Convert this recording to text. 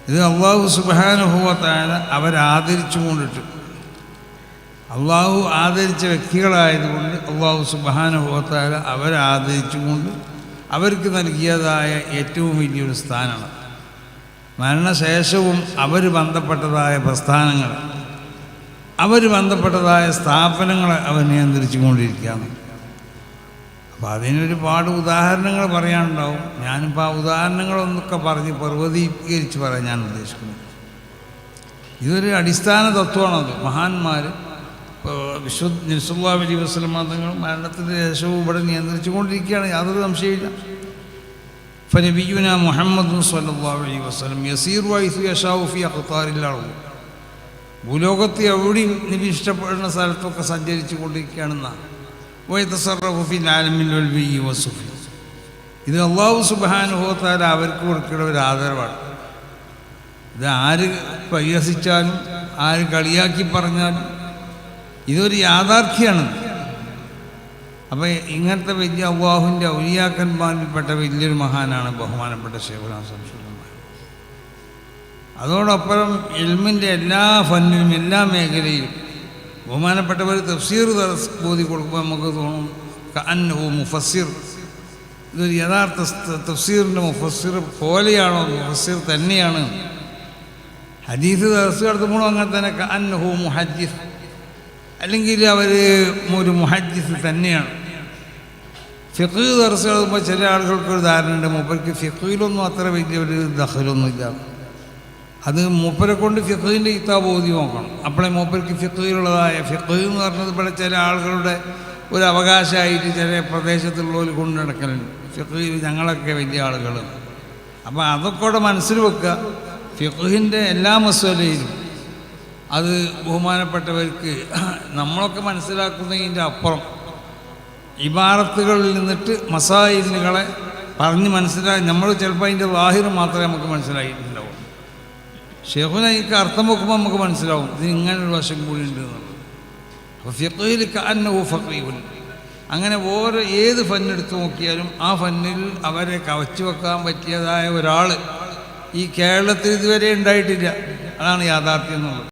ഇത് അള്ളാഹു സുബ്ഹാനഹു വ തആല അവരാദരിച്ചു കൊണ്ടിട്ട്, അള്ളാഹു ആദരിച്ച വ്യക്തികളായതുകൊണ്ട് അള്ളാഹു സുബ്ഹാനഹു വ തആല അവരാദരിച്ചുകൊണ്ട് അവർക്ക് നൽകിയതായ ഏറ്റവും വലിയൊരു സ്ഥാനമാണ്. മരണശേഷവും അവർ ബന്ധപ്പെട്ടതായ പ്രസ്ഥാനങ്ങൾ, അവർ ബന്ധപ്പെട്ടതായ സ്ഥാപനങ്ങളെ അവർ നിയന്ത്രിച്ചു കൊണ്ടിരിക്കുകയാണ്. അപ്പോൾ അതിനൊരുപാട് ഉദാഹരണങ്ങൾ പറയാനുണ്ടാവും. ഞാനിപ്പോൾ ആ ഉദാഹരണങ്ങളൊന്നൊക്കെ പറഞ്ഞ് പർവ്വതീകരിച്ച് പറയാൻ ഞാൻ ഉദ്ദേശിക്കുന്നത്. ഇതൊരു അടിസ്ഥാന തത്വമാണത്. മഹാന്മാർ നബി സല്ലല്ലാഹു അലൈഹി വസല്ലം തങ്ങൾ മരണത്തിന് ശേഷവും ഇവിടെ നിയന്ത്രിച്ചു കൊണ്ടിരിക്കുകയാണ്, യാതൊരു സംശയമില്ല. ഫനബിയുനാ മുഹമ്മദ് സ്വല്ലല്ലാഹു അലൈഹി വസല്ലം യസീറു ഹൈസു യശാഉ ഫീ അഖ്താരിൽ അർള്. ഭൂലോകത്ത് എവിടെയും നബി ഇഷ്ടപ്പെടുന്ന സ്ഥലത്തൊക്കെ സഞ്ചരിച്ചു കൊണ്ടിരിക്കുകയാണെന്നാണ്. വയതസറഫു ഫിൽ ആലമിൽ വൽബിയ്യി വസുഫി. ഇത് അല്ലാഹു സുബ്ഹാനഹു വ തആല അവർക്ക് കൊടുക്കുന്ന ഒരു ആദരവാണ്. ഇത് ആര് പരിഹസിച്ചാലും ആര് കളിയാക്കി പറഞ്ഞാലും ഇതൊരു യാഥാർത്ഥ്യമാണ്. അപ്പോൾ ഇങ്ങനത്തെ വലിയ അല്ലാഹുവിൻ്റെ ഔലിയാക്കന്മാരിൽപ്പെട്ട വലിയൊരു മഹാനാണ് ബഹുമാനപ്പെട്ട ശൈഖുൽ ഹസൻ സുല്ലൈമാനി. അതോടൊപ്പം ഇൽമിൻ്റെ എല്ലാ ഫന്നിലും എല്ലാ മേഖലയിലും ബഹുമാനപ്പെട്ടവർ തഫ്സീർ ബോധി കൊടുക്കുമ്പോൾ നമുക്ക് തോന്നും കഅന്നഹു മുഫസ്സിർ. ഇതൊരു യഥാർത്ഥ തഫ്സീറിൻ്റെ മുഫസ്സിർ പോലെയാണോ? മുഫസ്സിർ തന്നെയാണ്. ഹദീസ് ദർസ് നടത്തുമ്പോഴും അങ്ങനെ തന്നെ കഅന്നഹു മുഹദ്ദിസ്, അല്ലെങ്കിൽ അവർ ഒരു മുഹദ്ദിസ് തന്നെയാണ്. ഫിഖ് ദർസ് നടത്തുമ്പോൾ ചില ആളുകൾക്കൊരു ധാരണയുണ്ട്, മൂപ്പർക്ക് ഫിഖിലൊന്നും അത്ര വലിയൊരു ദഖലൊന്നുമില്ല. അത് മൂപ്പരെ കൊണ്ട് ഫിഖിൻ്റെ കിതാബ് ഓതി നോക്കണം, അപ്പോഴേ മൂപ്പർക്ക് ഫിഖിലുള്ളതായ ഫിഖ് എന്ന് പറഞ്ഞത് ഇവിടെ ചില ആളുകളുടെ ഒരു അവകാശമായിട്ട് ചില പ്രദേശത്തുള്ളവർ കൊണ്ടു നടക്കലുണ്ട്. ഫിഖിൽ ഞങ്ങളൊക്കെ വലിയ ആളുകൾ. അപ്പോൾ അതൊക്കെ ഇവിടെ മനസ്സിൽ വെക്കുക. ഫിഖിൻ്റെ എല്ലാ മസലയിലും അത് ബഹുമാനപ്പെട്ടവർക്ക് നമ്മളൊക്കെ മനസ്സിലാക്കുന്നതിൻ്റെ അപ്പുറം ഇബാറത്തുകളിൽ നിന്നിട്ട് മസായിലുകളെ പറഞ്ഞ് മനസ്സിലാക്കി നമ്മൾ ചിലപ്പോൾ അതിൻ്റെ വാഹിർ മാത്രമേ നമുക്ക് മനസ്സിലായിട്ടുണ്ടാവും. ഷെയ്ഖുന എനിക്ക് അർത്ഥം വെക്കുമ്പോൾ നമുക്ക് മനസ്സിലാവും ഇത് ഇങ്ങനൊരു വശം കൂടി ഉണ്ട് എന്നുള്ളത്. അപ്പോൾ ഫിഖ്ഹിൽ കഅന്നഹു ഫഖീഹുൻ. അങ്ങനെ ഓരോ ഏത് ഫന്നെടുത്ത് നോക്കിയാലും ആ ഫന്നിൽ അവരെ കവച്ചു വെക്കാൻ പറ്റിയതായ ഒരാൾ ഈ കേരളത്തിൽ ഇതുവരെ ഉണ്ടായിട്ടില്ല. അതാണ് യാഥാർത്ഥ്യം എന്നുള്ളത്.